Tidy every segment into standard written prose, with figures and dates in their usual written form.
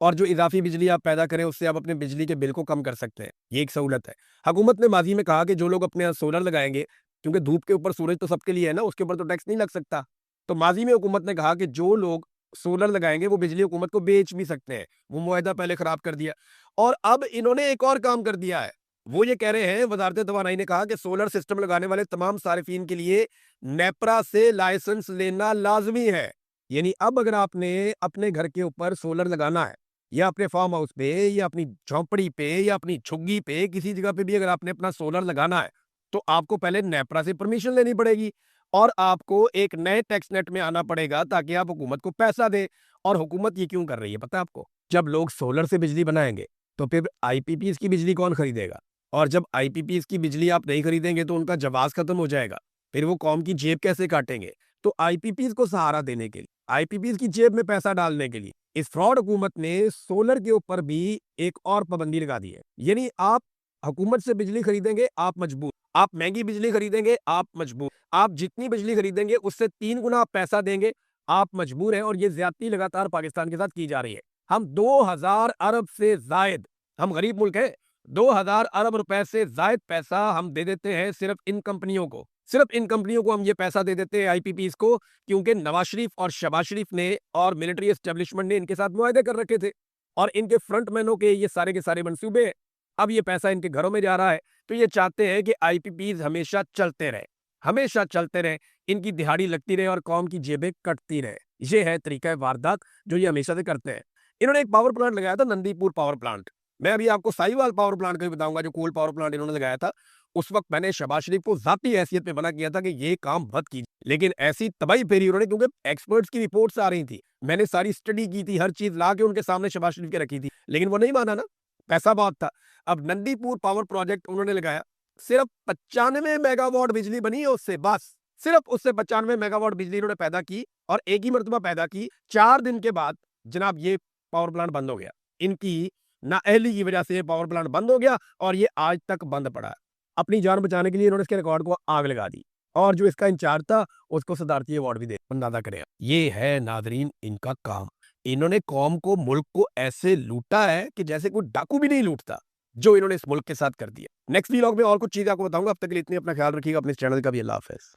اور جو اضافی بجلی آپ پیدا کریں اس سے آپ اپنے بجلی کے بل کو کم کر سکتے ہیں. یہ ایک سہولت ہے. حکومت نے ماضی میں کہا کہ جو لوگ اپنے یہاں سولر لگائیں گے، کیونکہ دھوپ کے اوپر سورج تو سب کے لیے ہے نا، اس کے اوپر تو ٹیکس نہیں لگ سکتا. تو ماضی میں حکومت نے کہا کہ جو لوگ سولر لگائیں گے وہ بجلی حکومت کو بیچ بھی سکتے ہیں. وہ معاہدہ پہلے خراب کر دیا. اور اب انہوں نے ایک اور کام کر دیا ہے. وہ یہ کہہ رہے ہیں، وزارت توانائی نے کہا کہ سولر سسٹم لگانے والے تمام صارفین کے لیے نیپرا سے لائسنس لینا لازمی ہے. یعنی اب اگر آپ نے اپنے گھر کے اوپر سولر لگانا ہے، یا اپنے فارم ہاؤس پہ، یا اپنی جھونپڑی پہ، یا اپنی جھگی پہ، کسی جگہ پہ بھی اگر آپ نے اپنا سولر لگانا ہے تو آپ کو پہلے نیپرا سے پرمیشن لینی پڑے گی، اور آپ کو ایک نئے ٹیکس نیٹ میں آنا پڑے گا تاکہ آپ حکومت کو پیسہ دیں. اور حکومت یہ کیوں کر رہی ہے پتہ ہے آپ کو؟ جب لوگ سولر سے بجلی بنائیں گے تو پھر آئی پی پیز کی بجلی کون خریدے گا؟ اور جب آئی پی پیز کی بجلی آپ نہیں خریدیں گے تو ان کا جواز ختم ہو جائے گا. پھر وہ قوم کی جیب کیسے کاٹیں گے؟ تو آئی پی پیز کو سہارا دینے کے لیے، آئی پی پیز کی جیب میں پیسہ ڈالنے کے لیے اس فراڈ حکومت نے سولر کے اوپر بھی ایک اور پابندی لگا دی ہے. یعنی آپ حکومت سے بجلی خریدیں گے آپ مجبور، آپ مہنگی بجلی خریدیں گے آپ مجبور، آپ جتنی بجلی خریدیں گے اس سے 3 گنا پیسہ دیں گے آپ مجبور ہیں. اور یہ زیادتی لگاتار پاکستان کے ساتھ کی جا رہی ہے. ہم 2000 ارب سے زائد، ہم غریب ملک ہیں، 2000 ارب روپے سے زائد پیسہ ہم دے دیتے ہیں صرف ان کمپنیوں کو. صرف ان کمپنیوں کو ہم یہ پیسہ دے دیتے ہیں آئی پی پیز کو، کیونکہ نواز شریف اور شہباز شریف نے اور ملٹری اسٹیبلشمنٹ نے ان کے ساتھ معاہدے کر رکھے تھے، اور ان کے فرنٹ مینوں کے یہ سارے کے سارے منصوبے ہیں. اب یہ پیسہ ان کے گھروں میں جا رہا ہے، تو یہ چاہتے ہیں کہ آئی پی پیز ہمیشہ چلتے رہے، ہمیشہ چلتے رہے، ان کی دہاڑی لگتی رہے اور قوم کی جیبیں کٹتی رہے. یہ ہے طریقہ واردات جو یہ ہمیشہ سے کرتے ہیں. انہوں نے ایک پاور پلانٹ لگایا تھا، نندی پور پاور پلانٹ. میں ابھی آپ کو سائیوال پاور پلانٹ کا بھی بتاؤں گا جو کول پاور پلانٹ انہوں نے لگایا تھا. اس وقت میں نے شہباز شریف کو ذاتی حیثیت پہ منع کیا تھا کہ یہ کام مت کیجیے، لیکن ایسی تباہی پھیری انہوں نے، کیونکہ ایکسپرٹس کی رپورٹس آ رہی تھی، میں نے ساری اسٹڈی کی تھی، ہر چیز لا کے ان کے سامنے شہباز شریف کے رکھی تھی، لیکن وہ نہیں مانا نا، پیسہ بہت تھا. اب نندی پور پاور پروجیکٹ انہوں نے لگایا، صرف 95 میگا واٹ بجلی بنی ہے اس سے، بس صرف اس سے 95 میگا واٹ بجلی انہوں نے پیدا کی، اور ایک ہی مرتبہ پیدا کی. 4 دن کے بعد جناب یہ پاور پلانٹ بند ہو گیا. ان کی نااہلی کی وجہ سے یہ پاور پلانٹ بند ہو گیا اور یہ آج تک بند پڑا ہے. اپنی جان بچانے کے لیے انہوں نے اس کے ریکارڈ کو آگ لگا دی، اور جو اس کا انچارج تھا اس کو صدارتی ایوارڈ بھی دے. اندازہ کریں، یہ ہے ناظرین ان کا کام. انہوں نے قوم کو، ملک کو ایسے لوٹا ہے کہ جیسے کوئی ڈاکو بھی نہیں لوٹتا، جو انہوں نے اس ملک کے ساتھ کر دیا. نیکسٹ ویلاگ میں اور کچھ چیزیں آپ کو بتاؤں گا. اب تک کے لیے اتنی، اپنا خیال رکھیے گا، اپنے چینل کا بھی. اللہ حافظ.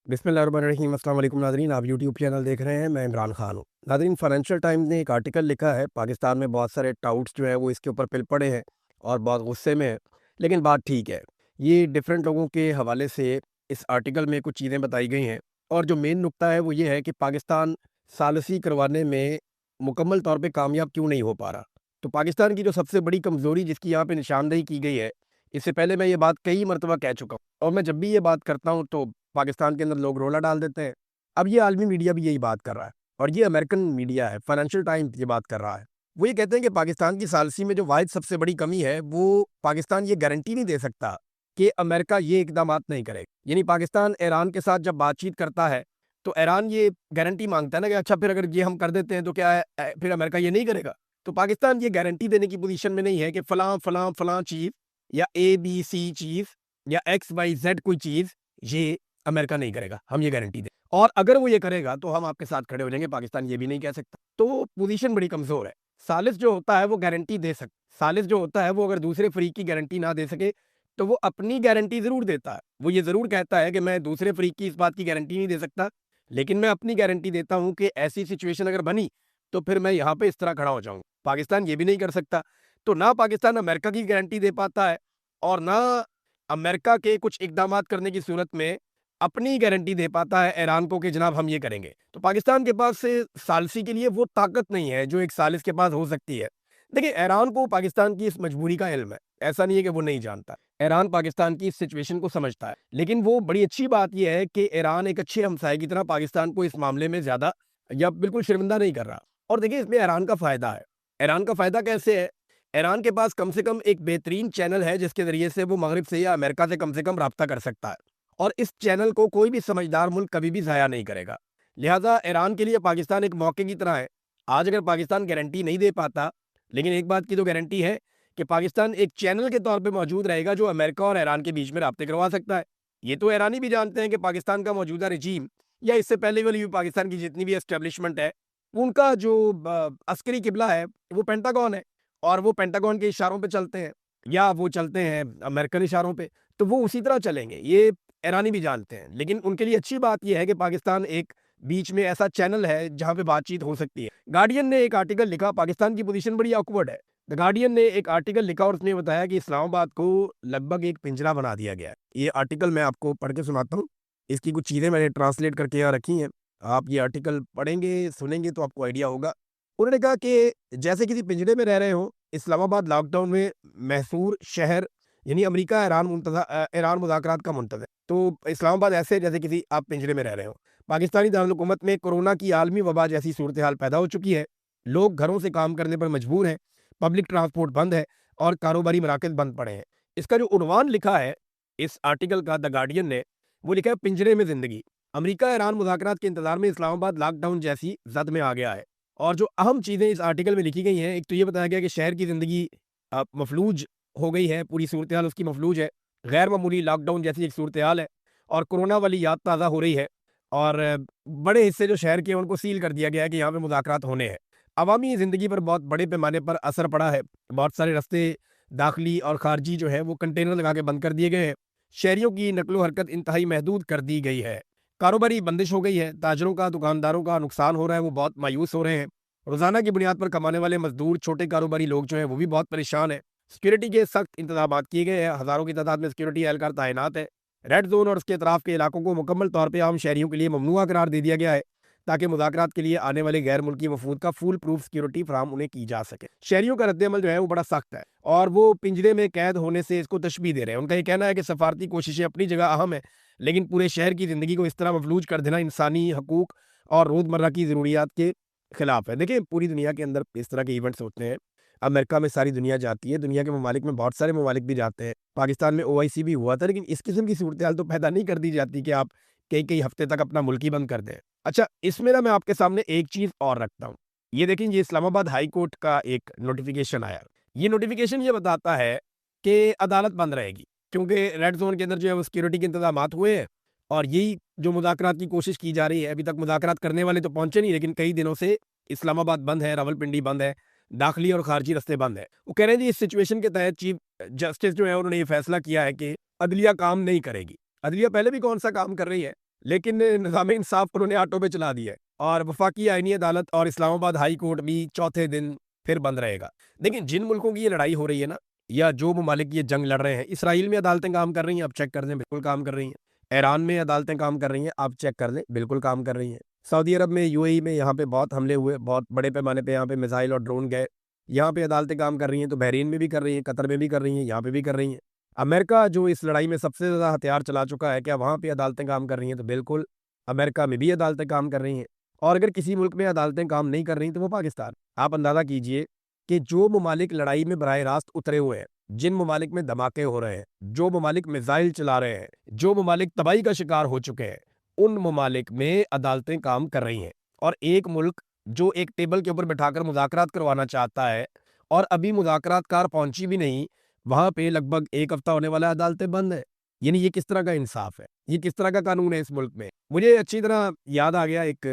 بسم اللہ الرحمن الرحیم. السلام علیکم ناظرین، آپ یوٹیوب چینل دیکھ رہے ہیں، میں عمران خان ہوں. ناظرین، فائنینشیل ٹائمز نے ایک آرٹیکل لکھا ہے، پاکستان میں بہت سارے ٹاؤٹس جو ہیں وہ اس کے اوپر پل پڑے ہیں اور بہت غصے میں ہیں، لیکن بات ٹھیک ہے. یہ ڈیفرنٹ لوگوں کے حوالے سے اس آرٹیکل میں کچھ چیزیں بتائی گئی ہیں، اور جو مین نقطہ ہے وہ یہ ہے کہ پاکستان ثالثی کروانے میں مکمل طور پہ کامیاب کیوں نہیں ہو پا رہا. تو پاکستان کی جو سب سے بڑی کمزوری جس کی یہاں پہ نشاندہی کی گئی ہے، اس سے پہلے میں یہ بات کئی مرتبہ کہہ چکا ہوں، اور میں جب بھی یہ بات کرتا ہوں تو پاکستان کے اندر لوگ رولا ڈال دیتے ہیں. اب یہ عالمی میڈیا بھی یہی بات کر رہا ہے، اور یہ امریکن میڈیا ہے، فائنینشیل ٹائمز یہ بات کر رہا ہے. وہ یہ کہتے ہیں کہ پاکستان کی ثالثی میں جو واحد سب سے بڑی کمی ہے، وہ پاکستان یہ گارنٹی نہیں دے سکتا کہ امریکہ یہ اقدامات نہیں کرے. یعنی پاکستان ایران کے ساتھ جب بات چیت کرتا ہے تو ایران یہ گارنٹی مانگتا ہے نا کہ اچھا پھر اگر یہ ہم کر دیتے ہیں تو کیا ہے، پھر امریکہ یہ نہیں کرے گا. تو پاکستان یہ گارنٹی دینے کی پوزیشن میں نہیں ہے کہ فلاں فلاں فلاں چیز، یا اے بی سی چیز، یا ایکس وائی زیڈ کوئی چیز یہ امریکہ نہیں کرے گا، ہم یہ گارنٹی دیں. اور اگر وہ یہ کرے گا تو ہم آپ کے ساتھ کھڑے ہو جائیں گے. پاکستان یہ بھی نہیں کہہ سکتا، تو پوزیشن بڑی کمزور ہے. ثالث جو ہوتا ہے وہ گارنٹی دے سکتا، ثالث جو ہوتا ہے وہ اگر دوسرے فریق کی گارنٹی نہ دے سکے تو وہ اپنی گارنٹی ضرور دیتا ہے. وہ یہ ضرور کہتا ہے کہ میں دوسرے فریق کی اس بات کی گارنٹی نہیں دے سکتا، لیکن میں اپنی گارنٹی دیتا ہوں کہ ایسی سچویشن اگر بنی تو پھر میں یہاں پہ اس طرح کھڑا ہو جاؤں. پاکستان یہ بھی نہیں کر سکتا. تو نہ پاکستان امریکہ کی گارنٹی دے پاتا ہے، اور نہ امریکہ کے کچھ اقدامات کرنے کی صورت میں اپنی گارنٹی دے پاتا ہے ایران کو کہ جناب ہم یہ کریں گے. تو پاکستان کے پاس سے ثالثی کے لیے وہ طاقت نہیں ہے جو ایک ثالث کے پاس ہو سکتی ہے. دیکھیں، ایران کو پاکستان کی اس مجبوری کا علم ہے، ایسا نہیں ہے کہ وہ نہیں جانتا. ایران پاکستان کی اس سچویشن کو سمجھتا ہے، لیکن وہ بڑی اچھی بات یہ ہے کہ ایران ایک اچھے ہمسائے کی طرح پاکستان کو اس معاملے میں زیادہ یا بالکل شرمندہ نہیں کر رہا. اور دیکھیں، اس میں ایران کا فائدہ ہے. ایران کا فائدہ کیسے ہے؟ ایران کے پاس کم سے کم ایک بہترین چینل ہے جس کے ذریعے سے وہ مغرب سے یا امریکہ سے کم رابطہ کر سکتا ہے، اور اس چینل کو کوئی بھی سمجھدار ملک کبھی بھی ضائع نہیں کرے گا. لہٰذا ایران کے لیے پاکستان ایک موقع کی طرح ہے. آج اگر پاکستان گارنٹی نہیں دے پاتا، لیکن ایک بات کی تو گارنٹی ہے کہ پاکستان ایک چینل کے طور پہ موجود رہے گا جو امریکہ اور ایران کے بیچ میں رابطے کروا سکتا ہے. یہ تو ایرانی بھی جانتے ہیں کہ پاکستان کا موجودہ رجیم، یا اس سے پہلے والی بھی پاکستان کی جتنی بھی اسٹیبلشمنٹ ہے، ان کا جو عسکری قبلہ ہے وہ پینٹاگون ہے، اور وہ پینٹاگون کے اشاروں پہ چلتے ہیں، یا وہ چلتے ہیں امریکن اشاروں پہ، تو وہ اسی طرح چلیں گے، یہ ایرانی بھی جانتے ہیں۔ لیکن ان کے لیے اچھی بات یہ ہے کہ پاکستان ایک بیچ میں ایسا چینل ہے جہاں پہ بات چیت ہو سکتی ہے۔ گارڈین نے ایک آرٹیکل لکھا، پاکستان کی پوزیشن بڑی آکورڈ ہے۔ دا گارڈین نے ایک آرٹیکل لکھا اور اس نے بتایا کہ اسلام آباد کو لگ بھگ ایک پنجرا بنا دیا گیا ہے۔ یہ آرٹیکل میں آپ کو پڑھ کے سناتا ہوں، اس کی کچھ چیزیں میں نے ٹرانسلیٹ کر کے یہاں رکھی ہیں، آپ یہ آرٹیکل پڑھیں گے سنیں گے تو آپ کو آئیڈیا ہوگا۔ انہوں نے کہا کہ جیسے کسی پنجرے میں رہ رہے ہوں، اسلام آباد لاک ڈاؤن میں محصور شہر، یعنی امریکہ ایران مذاکرات کا منتظر، تو اسلام آباد ایسے جیسے کسی آپ پنجرے میں رہ رہے ہوں۔ پاکستانی دارالحکومت میں کورونا کی عالمی وبا جیسی صورتحال پیدا ہو چکی ہے، لوگ گھروں سے کام کرنے پر مجبور ہیں، پبلک ٹرانسپورٹ بند ہے اور کاروباری مراکز بند پڑے ہیں۔ اس کا جو عنوان لکھا ہے اس آرٹیکل کا دا گارڈین نے، وہ لکھا ہے پنجرے میں زندگی، امریکہ ایران مذاکرات کے انتظار میں اسلام آباد لاک ڈاؤن جیسی زد میں آ گیا ہے۔ اور جو اہم چیزیں اس آرٹیکل میں لکھی گئی ہیں، ایک تو یہ بتایا گیا کہ شہر کی زندگی مفلوج ہو گئی ہے، پوری صورتحال اس کی مفلوج ہے، غیر معمولی لاک ڈاؤن جیسی ایک صورتحال ہے، اور کورونا والی یاد تازہ ہو رہی ہے، اور بڑے حصے جو شہر کے ان کو سیل کر دیا گیا ہے کہ یہاں پہ مذاکرات ہونے ہیں۔ عوامی زندگی پر بہت بڑے پیمانے پر اثر پڑا ہے، بہت سارے رستے داخلی اور خارجی جو ہے وہ کنٹینر لگا کے بند کر دیے گئے ہیں، شہریوں کی نقل و حرکت انتہائی محدود کر دی گئی ہے، کاروباری بندش ہو گئی ہے، تاجروں کا دکانداروں کا نقصان ہو رہا ہے، وہ بہت مایوس ہو رہے ہیں، روزانہ کی بنیاد پر کمانے والے مزدور چھوٹے کاروباری لوگ جو ہیں وہ بھی بہت پریشان ہیں۔ سیکیورٹی کے سخت انتظامات کیے گئے ہیں، ہزاروں کی تعداد میں سیکیورٹی اہلکار تعینات ہے، ریڈ زون اور اس کے اطراف کے علاقوں کو مکمل طور پہ عام شہریوں کے لیے ممنوعہ قرار دے دیا گیا ہے تاکہ مذاکرات کے لیے آنے والے غیر ملکی وفود کا فول پروف سیکیورٹی فراہم انہیں کی جا سکے۔ شہریوں کا رد عمل جو ہے وہ بڑا سخت ہے، اور وہ پنجرے میں قید ہونے سے اس کو تشبیہ دے رہے ہیں۔ ان کا یہ کہنا ہے کہ سفارتی کوششیں اپنی جگہ اہم ہیں، لیکن پورے شہر کی زندگی کو اس طرح مفلوج کر دینا انسانی حقوق اور روزمرہ کی ضروریات کے خلاف ہے۔ دیکھیں پوری دنیا کے اندر اس طرح کے ایونٹس ہوتے ہیں، امریکہ میں ساری دنیا جاتی ہے، دنیا کے ممالک میں بہت سارے ممالک بھی جاتے ہیں، پاکستان میں OIC بھی ہوا تھا، لیکن اس قسم کی صورتحال تو پیدا نہیں کر دی جاتی کہ آپ کئی ہفتے تک اپنا ملک ہی بند کر دیں۔ اچھا، اس میں میں آپ کے سامنے ایک چیز اور رکھتا ہوں، یہ دیکھیں، یہ اسلام آباد ہائی کورٹ کا ایک نوٹیفیکیشن آیا۔ یہ نوٹیفیکیشن یہ بتاتا ہے کہ عدالت بند رہے گی، کیونکہ ریڈ زون کے اندر جو ہے وہ سیکیورٹی کے انتظامات ہوئے ہیں، اور یہی جو مذاکرات کی کوشش کی جا رہی ہے، ابھی تک مذاکرات کرنے والے تو پہنچے نہیں، لیکن کئی دنوں سے اسلام آباد بند ہے، راولپنڈی بند ہے، داخلی اور خارجی رستے بند ہیں۔ وہ کہہ رہے ہیں جی اس سچویشن کے تحت چیف جسٹس جو ہے انہوں نے یہ فیصلہ کیا ہے کہ عدلیہ کام نہیں کرے گی۔ عدلیہ پہلے بھی کون سا کام کر رہی ہے، لیکن نظام انصاف انہوں نے آٹو پہ چلا دیا ہے، اور وفاقی آئینی عدالت اور اسلام آباد ہائی کورٹ بھی چوتھے دن پھر بند رہے گا۔ لیکن جن ملکوں کی یہ لڑائی ہو رہی ہے نا، یا جو ممالک یہ جنگ لڑ رہے ہیں، اسرائیل میں عدالتیں کام کر رہی ہیں، آپ چیک کر دیں، بالکل کام کر رہی ہیں۔ ایران میں عدالتیں کام کر رہی ہیں، آپ چیک کر لیں، بالکل کام کر رہی ہیں۔ سعودی عرب میں UAE میں یہاں پہ بہت حملے ہوئے، بہت بڑے پیمانے پہ یہاں پہ میزائل اور ڈرون گئے، یہاں پہ عدالتیں کام کر رہی ہیں، تو بحرین میں بھی کر رہی ہیں، قطر میں بھی کر رہی ہیں، یہاں پہ بھی کر رہی ہیں۔ امریکہ جو اس لڑائی میں سب سے زیادہ ہتھیار چلا چکا ہے، کیا وہاں پہ عدالتیں کام کر رہی ہیں؟ تو بالکل امریکہ میں بھی عدالتیں کام کر رہی ہیں، اور اگر کسی ملک میں عدالتیں کام نہیں کر رہی تو وہ پاکستان۔ آپ اندازہ کیجئے کہ جو ممالک لڑائی میں براہ راست اترے ہوئے ہیں، جن ممالک میں دھماکے ہو رہے ہیں، جو ممالک میزائل چلا رہے ہیں، جو ممالک تباہی کا شکار ہو چکے ہیں، ان ممالک میں عدالتیں کام کر رہی ہیں، اور ایک ملک جو ایک ٹیبل کے اوپر بٹھا کر مذاکرات کروانا چاہتا ہے اور ابھی مذاکرات کار پہنچی بھی نہیں، وہاں پہ لگ بھگ ایک ہفتہ ہونے والا عدالتیں بند ہیں۔ یعنی یہ کس طرح کا انصاف ہے، یہ کس طرح کا قانون ہے اس ملک میں؟ مجھے اچھی طرح یاد آ گیا ایک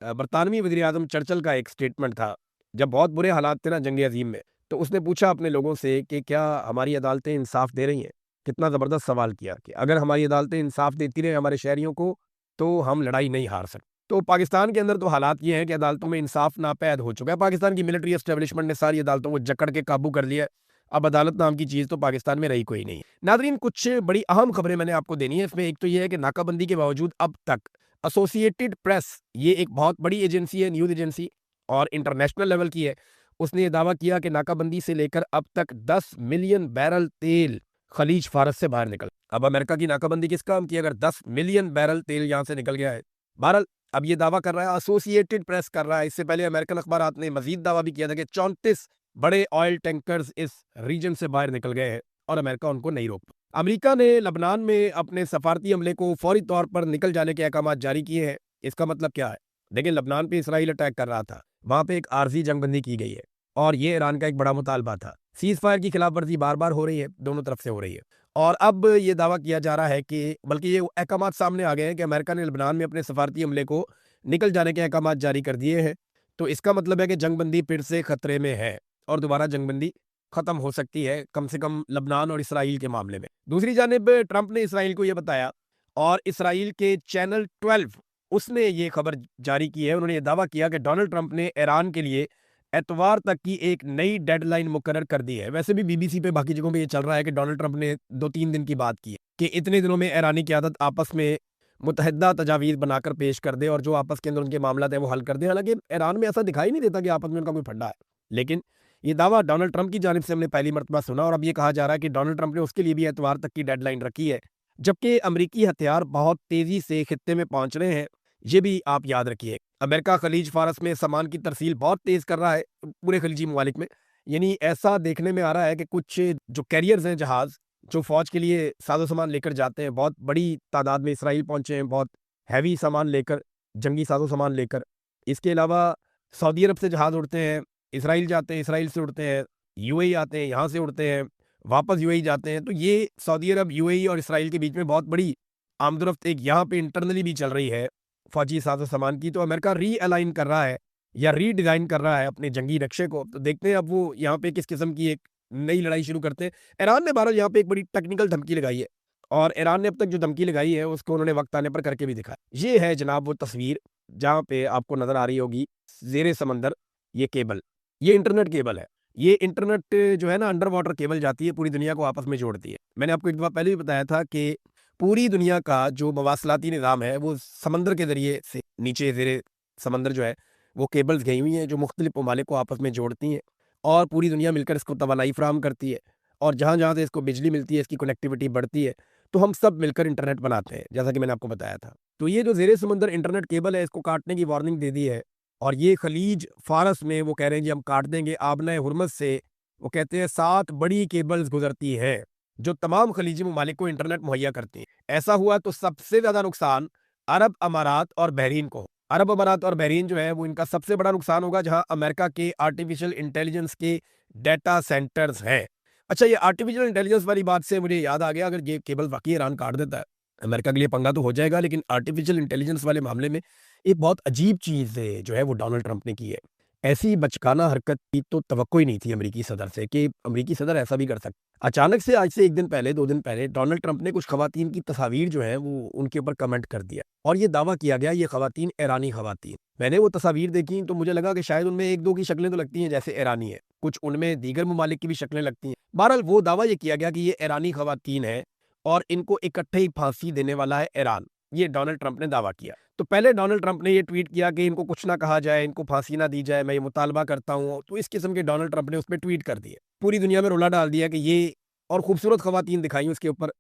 برطانوی وزیر اعظم چرچل کا ایک سٹیٹمنٹ تھا، جب بہت برے حالات تھے نا جنگ عظیم میں، تو اس نے پوچھا اپنے لوگوں سے کہ کیا ہماری عدالتیں انصاف دے رہی ہیں؟ کتنا زبردست سوال کیا کہ اگر ہماری عدالتیں انصاف دیتی رہیں ہمارے شہریوں کو تو ہم لڑائی نہیں ہار سکتے۔ تو پاکستان کے اندر تو حالات یہ ہیں کہ عدالتوں میں انصاف ناپید ہو چکا ہے، پاکستان کی ملٹری اسٹیبلشمنٹ نے ساری عدالتوں کو جکڑ کے قابو کر لیا ہے، اب عدالت نام کی چیز تو پاکستان میں رہی کوئی نہیں۔ ناظرین، کچھ بڑی اہم خبریں میں نے آپ کو دینی ہے، اس میں ایک تو یہ ہے کہ ناکہ بندی کے باوجود اب تک ایسوسیٹڈ پریس، یہ ایک بہت بڑی ایجنسی ہے، نیوز ایجنسی، اور انٹرنیشنل لیول کی ہے، اس نے یہ دعویٰ کیا کہ ناکہ بندی سے لے کر اب تک 10 ملین بیرل تیل خلیج فارس سے باہر نکل۔ اب امریکہ کی ناکہ بندی کس کام کی؟ اگر 10 ملین بیرل تیل یہاں سے نکل گیا ہے۔ بہرحال اب یہ دعویٰ کر رہا ہے، ایسوسیٹڈ پریس کر رہا ہے، اس سے پہلے امریکن اخبارات نے مزید دعویٰ بھی کیا تھا کہ 34 بڑے آئل ٹینکرز اس ریجن سے باہر نکل گئے ہیں اور امریکہ ان کو نہیں روک پا۔ امریکہ نے لبنان میں اپنے سفارتی عملے کو فوری طور پر نکل جانے کے احکامات جاری کیے ہیں۔ اس کا مطلب کیا ہے؟ لیکن لبنان پہ اسرائیل اٹیک کر رہا تھا، وہاں پہ ایک عارضی جنگ بندی کی گئی ہے، اور یہ ایران کا ایک بڑا مطالبہ تھا۔ سیز فائر کی خلاف ورزی بار بار ہو رہی ہے، دونوں طرف سے ہو رہی ہے، اور اب یہ دعویٰ کیا جا رہا ہے کہ بلکہ یہ احکامات سامنے آ گئے ہیں کہ امریکہ نے لبنان میں اپنے سفارتی عملے کو نکل جانے کے احکامات جاری کر دیے ہیں، تو اس کا مطلب ہے کہ جنگ بندی پھر سے خطرے میں ہے اور دوبارہ جنگ بندی ختم ہو سکتی ہے، کم سے کم لبنان اور اسرائیل کے معاملے میں۔ دوسری جانب ٹرمپ نے اسرائیل کو یہ بتایا، اور اسرائیل کے چینل 12 اس نے یہ خبر جاری کی ہے، انہوں نے یہ دعویٰ کیا کہ ڈونلڈ ٹرمپ نے ایران کے لیے اتوار تک کی ایک نئی ڈیڈ لائن مقرر کر دی ہے۔ ویسے بھی بی بی سی پہ باقی جگہوں پہ یہ چل رہا ہے کہ ڈونلڈ ٹرمپ نے 2-3 دن کی بات کی ہے کہ اتنے دنوں میں ایرانی قیادت آپس میں متحدہ تجاویز بنا کر پیش کر دے اور جو آپس کے اندر ان کے معاملات ہیں وہ حل کر دیں۔ حالانکہ ایران میں ایسا دکھائی نہیں دیتا کہ آپس میں ان کا کوئی پھڈا ہے، لیکن یہ دعویٰ ڈونلڈ ٹرمپ کی جانب سے ہم نے پہلی مرتبہ سنا، اور اب یہ کہا جا رہا ہے کہ ڈونلڈ ٹرمپ نے اس کے لیے بھی اتوار تک کی ڈیڈ لائن رکھی ہے، جبکہ امریکی ہتھیار بہت تیزی سے خطے میں پہنچ رہے ہیں۔ یہ بھی آپ یاد رکھیے، امریکہ خلیج فارس میں سامان کی ترسیل بہت تیز کر رہا ہے پورے خلیجی ممالک میں، یعنی ایسا دیکھنے میں آ رہا ہے کہ کچھ جو کیریئرز ہیں، جہاز جو فوج کے لیے ساز و سامان لے کر جاتے ہیں، بہت بڑی تعداد میں اسرائیل پہنچے ہیں، بہت ہیوی سامان لے کر، جنگی ساز و سامان لے کر۔ اس کے علاوہ سعودی عرب سے جہاز اڑتے ہیں، اسرائیل جاتے ہیں، اسرائیل سے اڑتے ہیں، یو اے ای آتے ہیں، یہاں سے اڑتے ہیں، واپس یو اے ای جاتے ہیں۔ تو یہ سعودی عرب، یو اے ای اور اسرائیل کے بیچ میں بہت بڑی آمد و رفت ایک یہاں پہ انٹرنلی بھی چل رہی ہے فوجی ساز و سامان کی۔ تو امریکہ ری الائن کر رہا ہے یا ری ڈیزائن کر رہا ہے اپنے جنگی نقشے کو۔ تو دیکھتے ہیں اب وہ یہاں پہ کس قسم کی ایک نئی لڑائی شروع کرتے ہیں۔ ایران نے بہرحال یہاں پہ ایک بڑی ٹیکنیکل دھمکی لگائی ہے، اور ایران نے اب تک جو دھمکی لگائی ہے اس کو انہوں نے وقت آنے پر کر کے بھی دکھایا۔ یہ ہے جناب وہ تصویر جہاں پہ آپ کو نظر آ رہی ہوگی زیر سمندر یہ کیبل، یہ انٹرنیٹ کیبل ہے۔ یہ انٹرنیٹ جو ہے نا، انڈر واٹر کیبل جاتی ہے، پوری دنیا کو آپس میں جوڑتی ہے۔ میں نے آپ کو ایک دفعہ پہلے بھی بتایا تھا کہ پوری دنیا کا جو مواصلاتی نظام ہے وہ سمندر کے ذریعے سے نیچے زیر سمندر جو ہے وہ کیبلز گئی ہوئی ہیں جو مختلف ممالک کو آپس میں جوڑتی ہیں، اور پوری دنیا مل کر اس کو توانائی فراہم کرتی ہے، اور جہاں جہاں سے اس کو بجلی ملتی ہے، اس کی کنیکٹیوٹی بڑھتی ہے، تو ہم سب مل کر انٹرنیٹ بناتے ہیں، جیسا کہ میں نے آپ کو بتایا تھا۔ تو یہ جو زیر سمندر انٹرنیٹ کیبل ہے، اس کو کاٹنے کی وارننگ دے دی ہے، اور یہ خلیج فارس میں وہ کہہ رہے ہیں جی ہم کاٹ دیں گے۔ آبنہ ہرمز سے وہ کہتے ہیں 7 بڑی کیبلز گزرتی ہیں جو تمام خلیجی ممالک کو انٹرنیٹ مہیا کرتی ہیں۔ ایسا ہوا تو سب سے زیادہ نقصان عرب امارات اور بحرین کو۔ عرب امارات اور بحرین جو ہے وہ ان کا سب سے بڑا نقصان ہوگا، جہاں امریکہ کے آرٹیفیشل انٹیلیجنس کے ڈیٹا سینٹرز ہیں۔ اچھا، یہ آرٹیفیشل انٹیلیجنس والی بات سے مجھے یاد آ گیا، اگر یہ کیبل واقعی ایران کاٹ دیتا ہے، امریکہ کے لیے پنگا تو ہو جائے گا، لیکن آرٹیفیشل انٹیلیجنس والے معاملے میں ایک بہت عجیب چیز جو ہے وہ ڈونلڈ ٹرمپ نے کی ہے۔ ایسی بچکانہ حرکت کی تو توقع ہی نہیں تھی امریکی صدر سے کہ امریکی صدر ایسا بھی کر سکتا۔ اچانک سے آج سے 1 دن پہلے، 2 دن پہلے ڈونلڈ ٹرمپ نے کچھ خواتین کی تصاویر جو ہیں وہ ان کے اوپر کمنٹ کر دیا، اور یہ دعویٰ کیا گیا یہ خواتین ایرانی خواتین۔ میں نے وہ تصاویر دیکھی تو مجھے لگا کہ شاید ان میں 1-2 کی شکلیں تو لگتی ہیں جیسے ایرانی ہے، کچھ ان میں دیگر ممالک کی بھی شکلیں لگتی ہیں۔ بہرحال وہ دعویٰ یہ کیا گیا کہ یہ ایرانی خواتین ہیں اور ان کو اکٹھے ہی پھانسی دینے والا ہے ایران، یہ ڈونلڈ ٹرمپ نے دعویٰ کیا۔ تو پہلے ڈونلڈ ٹرمپ نے یہ ٹویٹ کیا کہ ان کو کچھ نہ کہا جائے، ان کو پھانسی نہ دی جائے، میں یہ مطالبہ کرتا ہوں۔ تو اس قسم کے ڈونلڈ ٹرمپ نے اس پہ ٹویٹ کر دیے، پوری دنیا میں رولا ڈال دیا کہ یہ، اور خوبصورت خواتین دکھائی اس کے اوپر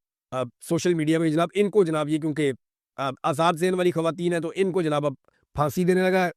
سوشل میڈیا پہ، جناب ان کو جناب یہ کیونکہ آزاد ذہن والی خواتین ہیں تو ان کو جناب اب پھانسی دینے لگا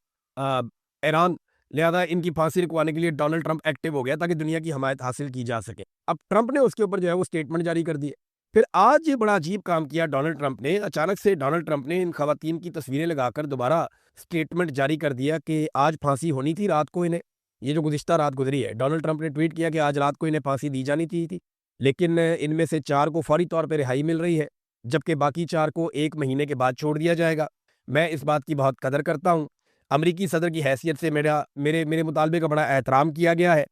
ایران، لہذا ان کی پھانسی رکوانے کے لیے ڈونلڈ ٹرمپ ایکٹیو ہو گیا تاکہ دنیا کی حمایت حاصل کی جا سکے۔ اب ٹرمپ نے اس کے اوپر جو ہے وہ اسٹیٹمنٹ جاری کر دی ہے۔ پھر آج یہ بڑا عجیب کام کیا ڈونلڈ ٹرمپ نے، اچانک سے ڈونلڈ ٹرمپ نے ان خواتین کی تصویریں لگا کر دوبارہ اسٹیٹمنٹ جاری کر دیا کہ آج پھانسی ہونی تھی رات کو انہیں، یہ جو گزشتہ رات گزری ہے۔ ڈونلڈ ٹرمپ نے ٹویٹ کیا کہ آج رات کو انہیں پھانسی دی جانی تھی، لیکن ان میں سے 4 کو فوری طور پہ رہائی مل رہی ہے، جبکہ باقی 4 کو 1 مہینے کے بعد چھوڑ دیا جائے گا۔ میں اس بات کی بہت قدر کرتا ہوں، امریکی صدر کی حیثیت سے میرے مطالبے کا بڑا احترام کیا گیا ہے،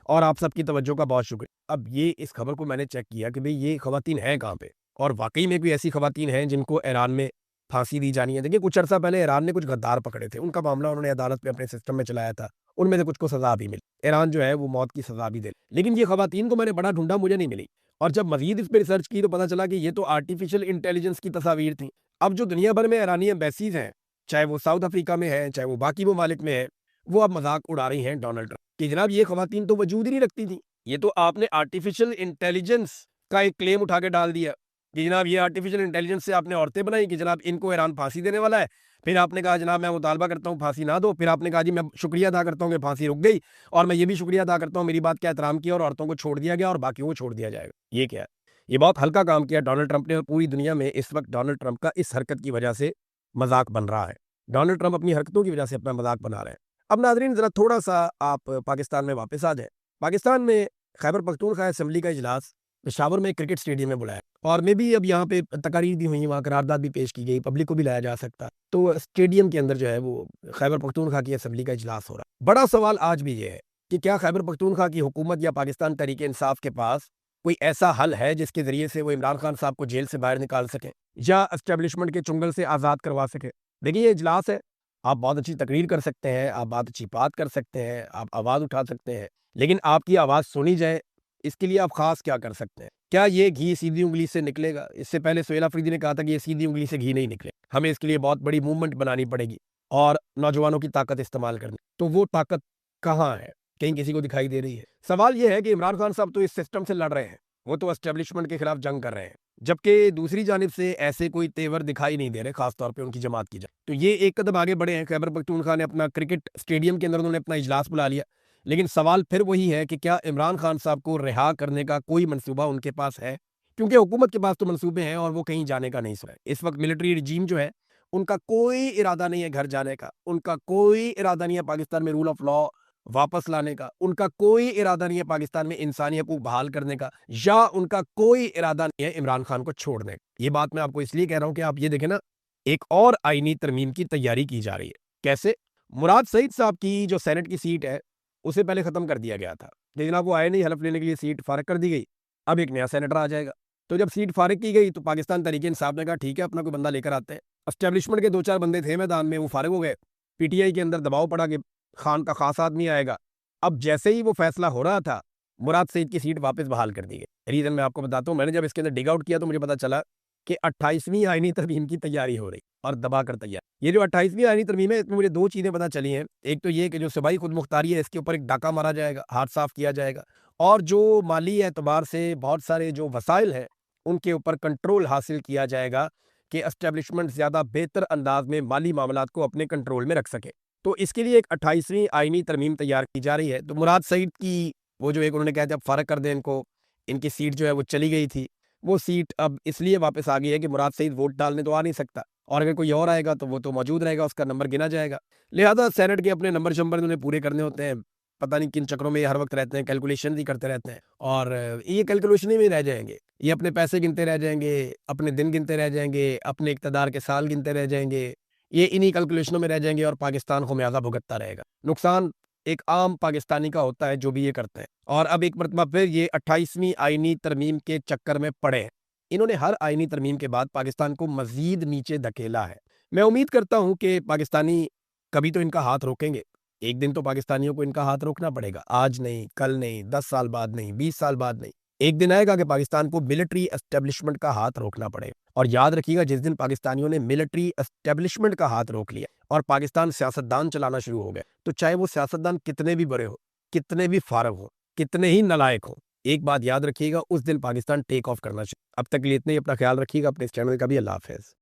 اور آپ سب کی توجہ کا بہت شکریہ۔ اب یہ اس خبر کو میں نے چیک کیا کہ بھئی یہ خواتین ہیں کہاں پہ، اور واقعی میں کوئی ایسی خواتین ہیں جن کو ایران میں پھانسی دی جانی ہے۔ دیکھیں کچھ عرصہ پہلے ایران نے کچھ غدار پکڑے تھے، ان کا معاملہ انہوں نے عدالت پہ اپنے سسٹم میں چلایا تھا، ان میں سے کچھ کو سزا بھی ملی، ایران جو ہے وہ موت کی سزا بھی دے، لیکن یہ خواتین کو میں نے بڑا ڈھونڈا، مجھے نہیں ملی، اور جب مزید اس پہ ریسرچ کی تو پتہ چلا کہ یہ تو آرٹیفیشل انٹیلیجنس کی تصاویر تھیں۔ اب جو دنیا بھر میں ایرانی ایمبیسیز ہیں، چاہے وہ ساؤتھ افریقہ میں ہیں، چاہے وہ باقی ممالک میں ہیں، وہ اب مذاق اڑا رہی ہیں ڈونلڈ ٹرمپ کہ جناب یہ خواتین تو وجود ہی نہیں رکھتی تھیں، یہ تو آپ نے آرٹیفیشل انٹیلیجنس کا ایک کلیم اٹھا کے ڈال دیا کہ جناب یہ آرٹیفیشل انٹیلیجنس سے آپ نے عورتیں بنائی کہ جناب ان کو ایران پھانسی دینے والا ہے، پھر آپ نے کہا جناب میں مطالبہ کرتا ہوں پھانسی نہ دو، پھر آپ نے کہا جی میں شکریہ ادا کرتا ہوں کہ پھانسی رک گئی، اور میں یہ بھی شکریہ ادا کرتا ہوں میری بات کا احترام کیا اور عورتوں کو چھوڑ دیا گیا اور باقیوں کو چھوڑ دیا جائے گا۔ یہ کیا ہے؟ یہ بہت ہلکا کام کیا ڈونلڈ ٹرمپ نے، اور پوری دنیا میں اس وقت ڈونلڈ ٹرمپ کا اس حرکت کی وجہ سے مذاق بن رہا ہے۔ ڈونلڈ ٹرمپ اپنی حرکتوں کی وجہ سے اپنا مذاق بنا رہے ہیں۔ اب ناظرین ذرا تھوڑا سا آپ پاکستان میں واپس آ جائیں۔ پاکستان میں خیبر پختونخوا اسمبلی کا اجلاس پشاور میں کرکٹ اسٹیڈیم میں بلایا اور میں بھی اب یہاں پہ تقاریر بھی ہوئی، وہاں قرارداد بھی پیش کی گئی، پبلک کو بھی لایا جا سکتا، تو اسٹیڈیم کے اندر جو ہے وہ خیبر پختونخوا کی اسمبلی کا اجلاس ہو رہا۔ بڑا سوال آج بھی یہ ہے کہ کیا خیبر پختونخوا کی حکومت یا پاکستان تحریک انصاف کے پاس کوئی ایسا حل ہے جس کے ذریعے سے وہ عمران خان صاحب کو جیل سے باہر نکال سکیں یا اسٹیبلشمنٹ کے چنگل سے آزاد کروا سکیں؟ دیکھیے یہ اجلاس ہے، آپ بہت اچھی تقریر کر سکتے ہیں، آپ بہت اچھی بات کر سکتے ہیں، آپ آواز اٹھا سکتے ہیں، لیکن آپ کی آواز سنی جائے اس کے لیے آپ خاص کیا کر سکتے ہیں؟ کیا یہ گھی سیدھی انگلی سے نکلے گا؟ اس سے پہلے سہیل آفریدی نے کہا تھا کہ یہ سیدھی انگلی سے گھی نہیں نکلے، ہمیں اس کے لیے بہت بڑی موومنٹ بنانی پڑے گی اور نوجوانوں کی طاقت استعمال کرنی۔ تو وہ طاقت کہاں ہے؟ کہیں کسی کو دکھائی دے رہی ہے؟ سوال یہ ہے کہ عمران خان صاحب تو اس سسٹم سے لڑ رہے ہیں، وہ تو اسٹیبلشمنٹ کے خلاف جنگ کر رہے ہیں، جبکہ دوسری جانب سے ایسے کوئی تیور دکھائی نہیں دے رہے، خاص طور پہ ان کی جماعت کی جائے۔ تو یہ ایک قدم آگے بڑھے ہیں، خیبر پختونخوا نے اپنا کرکٹ اسٹیڈیم کے اندر انہوں نے اپنا اجلاس بلا لیا، لیکن سوال پھر وہی ہے کہ کیا عمران خان صاحب کو رہا کرنے کا کوئی منصوبہ ان کے پاس ہے؟ کیونکہ حکومت کے پاس تو منصوبے ہیں اور وہ کہیں جانے کا نہیں سوچ۔ اس وقت ملٹری رجیم جو ہے ان کا کوئی ارادہ نہیں ہے گھر جانے کا، ان کا کوئی ارادہ نہیں ہے پاکستان میں رول آف لا واپس لانے کا، ان کا کوئی ارادہ نہیں ہے پاکستان میں انسانی حقوق بحال کرنے کا، یا ان کا کوئی ارادہ نہیں ہے عمران خان کو چھوڑنے کا۔ یہ بات میں آپ کو اس لیے کہہ رہا ہوں کہ آپ یہ دیکھیں نا، ایک اور آئینی ترمیم کی تیاری کی جا رہی ہے۔ کیسے؟ مراد سعید صاحب کی جو سینٹ کی سیٹ ہے اسے پہلے ختم کر دیا گیا تھا کہ جناب وہ آئے نہیں، حلف لینے کے لیے سیٹ فارغ کر دی گئی، اب ایک نیا سینیٹر آ جائے گا۔ تو جب سیٹ فارغ کی گئی تو پاکستان تحریک انصاف نے کہا ٹھیک ہے اپنا کوئی بندہ لے کر آتے ہیں۔ اسٹیبلشمنٹ کے 2-4 بندے تھے میدان میں، وہ فارغ ہو گئے، پی ٹی آئی کے اندر دباؤ پڑا کہ خان کا خاص آدمی آئے گا۔ اب جیسے ہی وہ فیصلہ ہو رہا تھا مراد سعید کی سیٹ واپس بحال کر دی گئی۔ ریزن میں آپ کو بتاتا ہوں، میں نے جب اس کے اندر ڈگ آؤٹ کیا تو مجھے پتا چلا کہ 28ویں آئینی ترمیم کی تیاری ہو رہی اور دبا کر تیار۔ یہ جو 28ویں آئینی ترمیم ہے اس میں مجھے 2 چیزیں پتہ چلی ہیں، ایک تو یہ کہ جو صوبائی خود مختاری ہے اس کے اوپر ایک ڈاکہ مارا جائے گا، ہاتھ صاف کیا جائے گا، اور جو مالی اعتبار سے بہت سارے جو وسائل ہیں ان کے اوپر کنٹرول حاصل کیا جائے گا کہ اسٹیبلشمنٹ زیادہ بہتر انداز میں مالی معاملات کو اپنے کنٹرول میں رکھ سکے۔ تو اس کے لیے ایک 28ویں آئینی ترمیم تیار کی جا رہی ہے۔ تو مراد سعید کی وہ جو ایک انہوں نے کہا جب فارغ کر دیں ان کو، ان کی سیٹ جو ہے وہ چلی گئی تھی، وہ سیٹ اب اس لیے واپس آ گئی ہے کہ مراد سعید ووٹ ڈالنے تو آ نہیں سکتا، اور اگر کوئی اور آئے گا تو وہ تو موجود رہے گا، اس کا نمبر گنا جائے گا، لہذا سینٹ کے اپنے نمبر شمبر انہیں پورے کرنے ہوتے ہیں، پتہ نہیں کن چکروں میں یہ ہر وقت رہتے ہیں، کیلکولیشن ہی کرتے رہتے ہیں، اور یہ کیلکولیشن ہی میں رہ جائیں گے، یہ اپنے پیسے گنتے رہ جائیں گے، اپنے دن گنتے رہ جائیں گے، اپنے اقتدار کے سال گنتے رہ جائیں گے، یہ انہی کیلکولیشنوں میں رہ جائیں گے اور پاکستان خمیازہ بھگتتا رہے گا۔ نقصان ایک عام پاکستانی کا ہوتا ہے جو بھی یہ کرتے ہیں، اور اب ایک مرتبہ پھر یہ 28ویں آئینی ترمیم کے چکر میں پڑے ہیں۔ انہوں نے ہر آئینی ترمیم کے بعد پاکستان کو مزید نیچے دھکیلا ہے۔ میں امید کرتا ہوں کہ پاکستانی کبھی تو ان کا ہاتھ روکیں گے، ایک دن تو پاکستانیوں کو ان کا ہاتھ روکنا پڑے گا، آج نہیں، کل نہیں، 10 سال بعد نہیں، 20 سال بعد نہیں، ایک دن آئے گا کہ پاکستان کو ملٹری اسٹیبلشمنٹ کا ہاتھ روکنا پڑے گا۔ اور یاد رکھیے گا جس دن پاکستانیوں نے ملٹری اسٹیبلشمنٹ کا ہاتھ روک لیا اور پاکستان سیاستدان چلانا شروع ہو گئے، تو چاہے وہ سیاستدان کتنے بھی بڑے ہو، کتنے بھی فارغ ہو، کتنے ہی نالائق ہوں، ایک بات یاد رکھیے گا، اس دن پاکستان ٹیک آف کرنا چاہیے۔ اب تک لیے اتنے ہی، اپنا خیال رکھیے گا، اپنے اس چینل کا بھی۔ اللہ حافظ۔